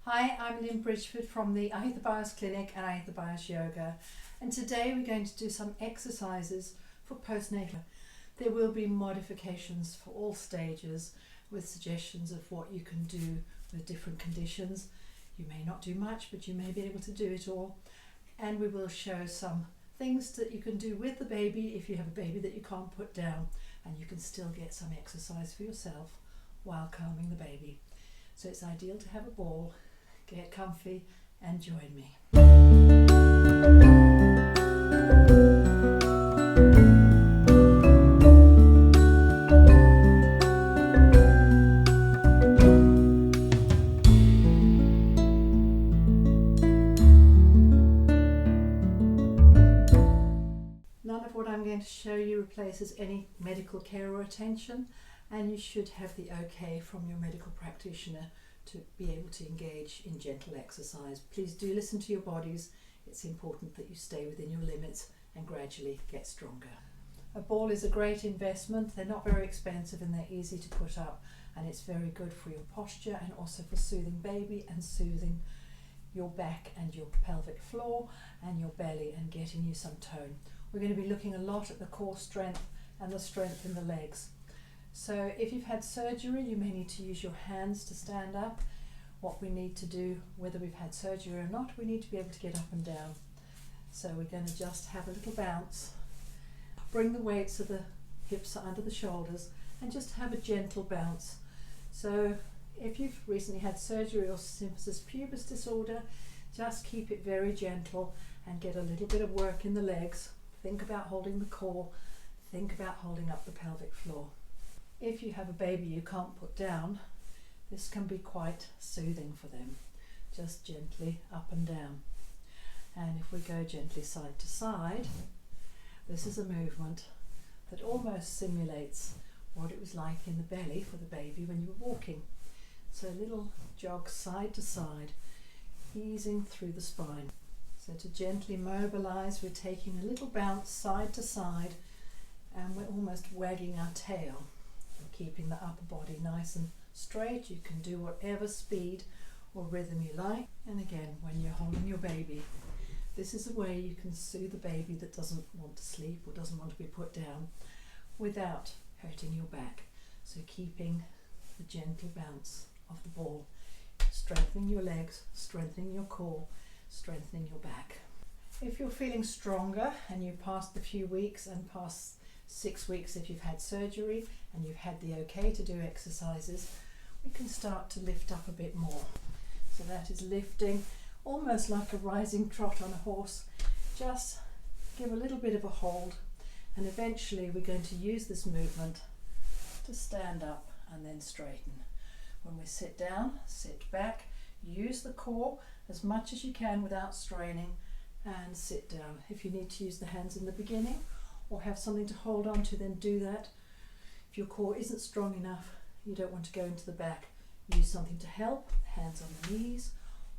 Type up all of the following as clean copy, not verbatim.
Hi, I'm Lynn Bridgeford from the Ahitha Bios Clinic and Ahitha Bios Yoga, and today we're going to do some exercises for postnatal. There will be modifications for all stages with suggestions of what you can do with different conditions. You may not do much, but you may be able to do it all, and we will show some things that you can do with the baby if you have a baby that you can't put down, and you can still get some exercise for yourself while calming the baby. So it's ideal to have a ball, get comfy and join me. None of what I'm going to show you replaces any medical care or attention, and you should have the okay from your medical practitioner to be able to engage in gentle exercise. Please do listen to your bodies. It's important that you stay within your limits and gradually get stronger. A ball is a great investment. They're not very expensive and they're easy to put up, and it's very good for your posture and also for soothing baby and soothing your back and your pelvic floor and your belly and getting you some tone. We're going to be looking a lot at the core strength and the strength in the legs. So if you've had surgery, you may need to use your hands to stand up. What we need to do, whether we've had surgery or not, we need to be able to get up and down. So we're going to just have a little bounce. Bring the weights of the hips under the shoulders and just have a gentle bounce. So if you've recently had surgery or symphysis pubis disorder, just keep it very gentle and get a little bit of work in the legs. Think about holding the core. Think about holding up the pelvic floor. If you have a baby you can't put down, this can be quite soothing for them. Just gently up and down. And if we go gently side to side, this is a movement that almost simulates what it was like in the belly for the baby when you were walking. So a little jog side to side, easing through the spine. So to gently mobilize, we're taking a little bounce side to side, and we're almost wagging our tail. Keeping the upper body nice and straight. You can do whatever speed or rhythm you like. And again, when you're holding your baby, this is a way you can soothe the baby that doesn't want to sleep or doesn't want to be put down without hurting your back. So keeping the gentle bounce of the ball, strengthening your legs, strengthening your core, strengthening your back. If you're feeling stronger and you've passed the few weeks and past 6 weeks if you've had surgery and you've had the okay to do exercises, we can start to lift up a bit more. So that is lifting almost like a rising trot on a horse. Just give a little bit of a hold, and eventually we're going to use this movement to stand up and then straighten. When we sit down, sit back, use the core as much as you can without straining, and sit down. If you need to use the hands in the beginning or have something to hold on to, then do that. If your core isn't strong enough, you don't want to go into the back, use something to help, hands on the knees,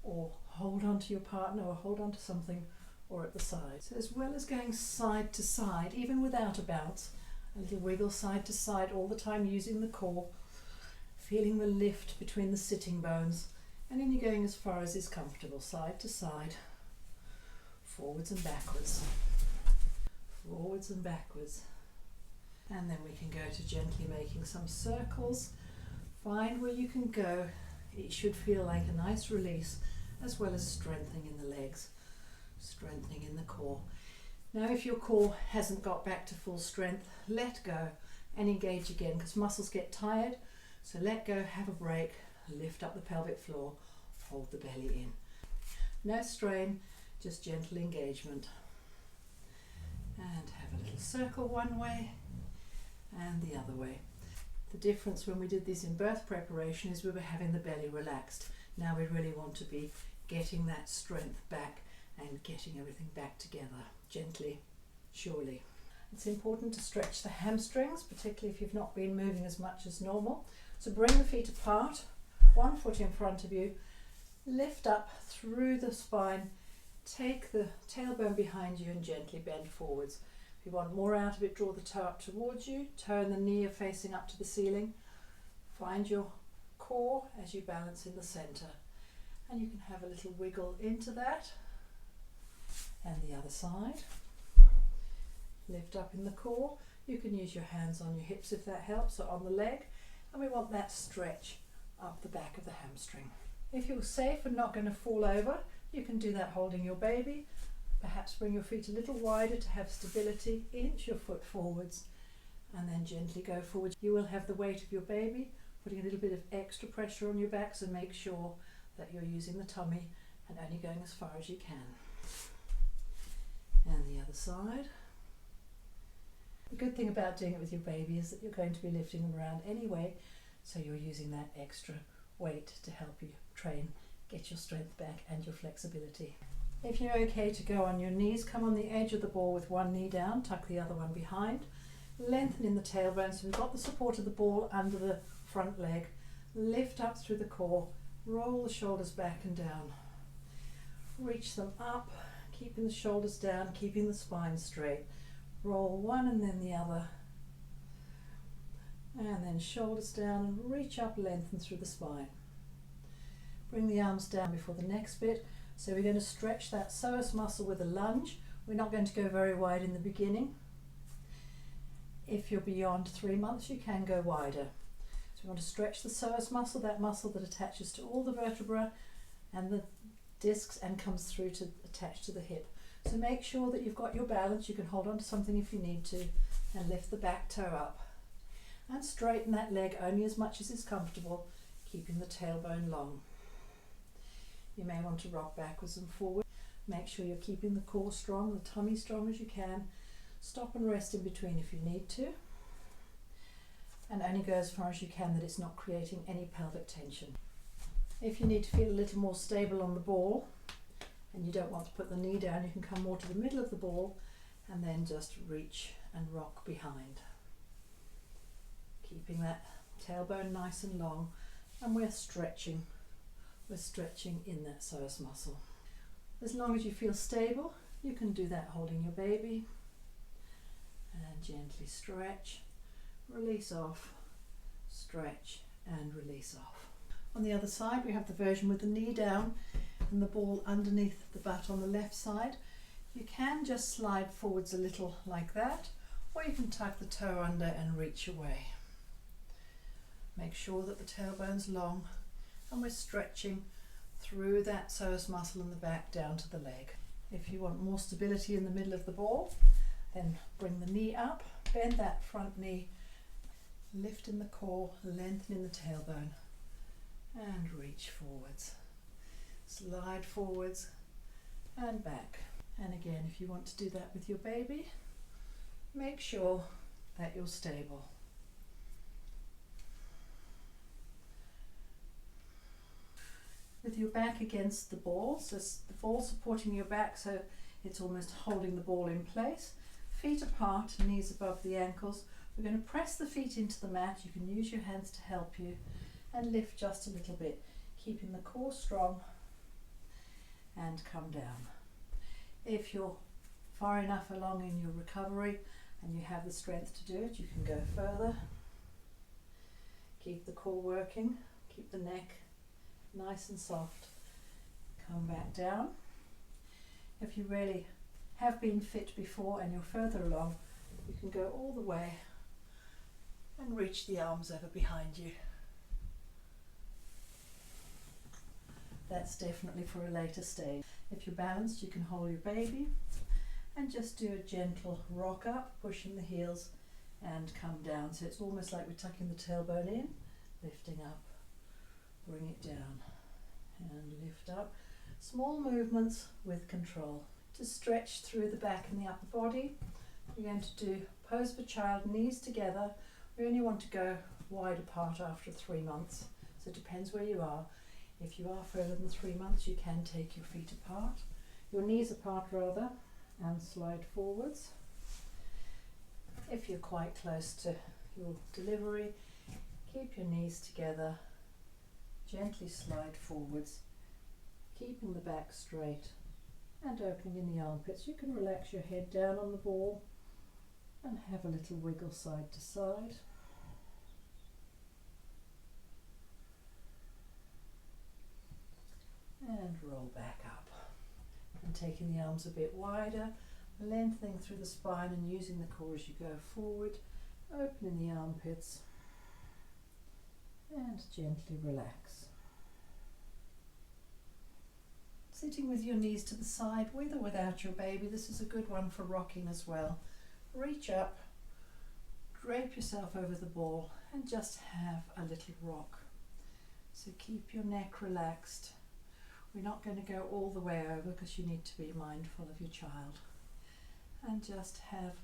or hold on to your partner or hold on to something, or at the side. So as well as going side to side, even without a bounce, a little wiggle side to side all the time using the core, feeling the lift between the sitting bones, and then you're going as far as is comfortable, side to side, forwards and backwards. Forwards and backwards, and then we can go to gently making some circles. Find where you can go. It should feel like a nice release, as well as strengthening in the legs, strengthening in the core. Now if your core hasn't got back to full strength, let go and engage again, because muscles get tired. So let go, have a break, lift up the pelvic floor, hold the belly in. No strain, just gentle engagement. And have a little circle one way and the other way. The difference when we did this in birth preparation is we were having the belly relaxed. Now we really want to be getting that strength back and getting everything back together, gently, surely. It's important to stretch the hamstrings, particularly if you've not been moving as much as normal. So bring the feet apart, one foot in front of you, lift up through the spine. Take the tailbone behind you and gently bend forwards. If you want more out of it, draw the toe up towards you, turn the knee facing up to the ceiling. Find your core as you balance in the center, And you can have a little wiggle into that. And the other side. Lift up in the core. You can use your hands on your hips if that helps, or on the leg. And we want that stretch up the back of the hamstring. If you're safe and not going to fall over, you can do that holding your baby. Perhaps bring your feet a little wider to have stability. Inch your foot forwards and then gently go forward. You will have the weight of your baby, putting a little bit of extra pressure on your back, so make sure that you're using the tummy and only going as far as you can. And the other side. The good thing about doing it with your baby is that you're going to be lifting them around anyway, so you're using that extra weight to help you train, get your strength back and your flexibility. If you're okay to go on your knees, come on the edge of the ball with one knee down, tuck the other one behind, lengthen in the tailbone so we've got the support of the ball under the front leg, lift up through the core, roll the shoulders back and down, reach them up, keeping the shoulders down, keeping the spine straight, roll one and then the other, and then shoulders down and reach up, lengthen through the spine. Bring the arms down before the next bit. So we're going to stretch that psoas muscle with a lunge. We're not going to go very wide in the beginning. If you're beyond 3 months, you can go wider. So we want to stretch the psoas muscle, that muscle that attaches to all the vertebrae and the discs and comes through to attach to the hip. So make sure that you've got your balance. You can hold on to something if you need to and lift the back toe up. And straighten that leg only as much as is comfortable, keeping the tailbone long. You may want to rock backwards and forward. Make sure you're keeping the core strong, the tummy strong as you can. Stop and rest in between if you need to. And only go as far as you can, that it's not creating any pelvic tension. If you need to feel a little more stable on the ball and you don't want to put the knee down, you can come more to the middle of the ball and then just reach and rock behind. Keeping that tailbone nice and long, and we're stretching in that psoas muscle. As long as you feel stable, you can do that holding your baby and gently stretch, release off, stretch and release off. On the other side we have the version with the knee down and the ball underneath the butt on the left side. You can just slide forwards a little like that, or you can tuck the toe under and reach away. Make sure that the tailbone's long and we're stretching through that psoas muscle in the back down to the leg. If you want more stability in the middle of the ball, then bring the knee up, bend that front knee, lift in the core, lengthen in the tailbone and reach forwards. Slide forwards and back. And again, if you want to do that with your baby, make sure that you're stable. With your back against the ball, so the ball supporting your back so it's almost holding the ball in place. Feet apart, knees above the ankles. We're going to press the feet into the mat. You can use your hands to help you and lift just a little bit, keeping the core strong and come down. If you're far enough along in your recovery and you have the strength to do it, you can go further. Keep the core working, keep the neck nice and soft. Come back down. If you really have been fit before and you're further along, you can go all the way and reach the arms over behind you. That's definitely for a later stage. If you're balanced, you can hold your baby and just do a gentle rock up, pushing the heels and come down. So it's almost like we're tucking the tailbone in, lifting up, bring it down and lift up. Small movements with control. To stretch through the back and the upper body, we're going to do pose for child, knees together. We only want to go wide apart after 3 months, so it depends where you are. If you are further than 3 months, you can take your feet apart, your knees apart rather, and slide forwards. If you're quite close to your delivery, keep your knees together, gently slide forwards, keeping the back straight and opening in the armpits. You can relax your head down on the ball and have a little wiggle side to side. and roll back up. And taking the arms a bit wider, lengthening through the spine and using the core as you go forward, opening the armpits and gently relax. Sitting with your knees to the side, with or without your baby. This is a good one for rocking as well. Reach up, drape yourself over the ball and just have a little rock. So keep your neck relaxed. We're not going to go all the way over because you need to be mindful of your child. And just have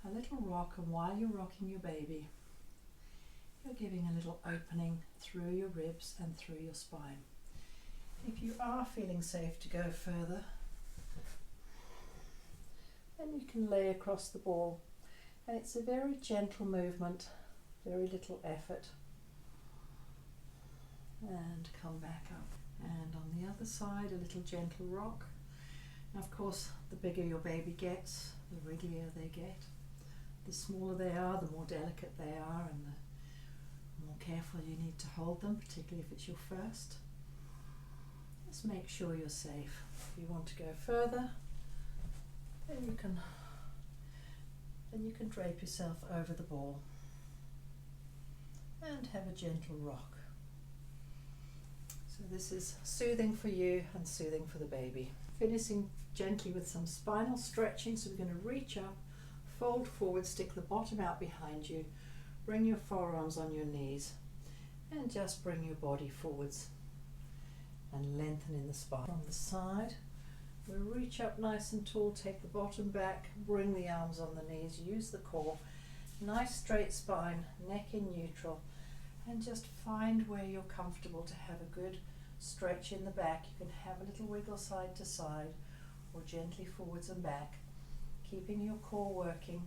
a little rock, and while you're rocking your baby, you're giving a little opening through your ribs and through your spine. If you are feeling safe to go further, then you can lay across the ball. And it's a very gentle movement, very little effort. And come back up. And on the other side, a little gentle rock. Now, of course, the bigger your baby gets, the wrigglier they get. The smaller they are, the more delicate they are, and the more careful you need to hold them, particularly if it's your first. Just make sure you're safe. If you want to go further, then you can drape yourself over the ball and have a gentle rock. So this is soothing for you and soothing for the baby. Finishing gently with some spinal stretching. So we're going to reach up, fold forward, stick the bottom out behind you, bring your forearms on your knees and just bring your body forwards and lengthening the spine. From the side, we'll reach up nice and tall, take the bottom back, bring the arms on the knees, use the core, nice straight spine, neck in neutral, and just find where you're comfortable to have a good stretch in the back. You can have a little wiggle side to side or gently forwards and back, keeping your core working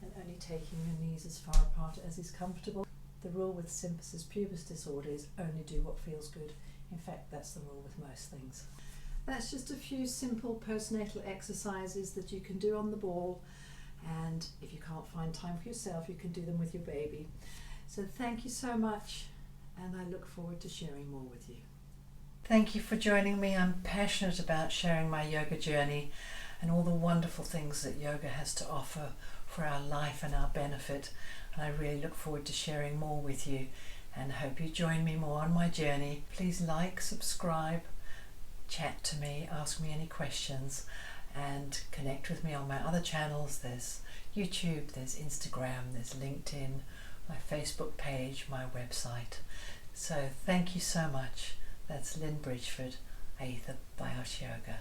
and only taking your knees as far apart as is comfortable. The rule with symphysis pubis disorder is only do what feels good. In fact, that's the rule with most things. That's just a few simple postnatal exercises that you can do on the ball, and if you can't find time for yourself, you can do them with your baby. So thank you so much, and I look forward to sharing more with you. Thank you for joining me. I'm passionate about sharing my yoga journey and all the wonderful things that yoga has to offer for our life and our benefit. And I really look forward to sharing more with you and hope you join me more on my journey. Please like, subscribe, chat to me, ask me any questions, and connect with me on my other channels. There's YouTube, there's Instagram, there's LinkedIn, my Facebook page, my website. So thank you so much. That's Lynn Bridgeford, Aether Bios Yoga.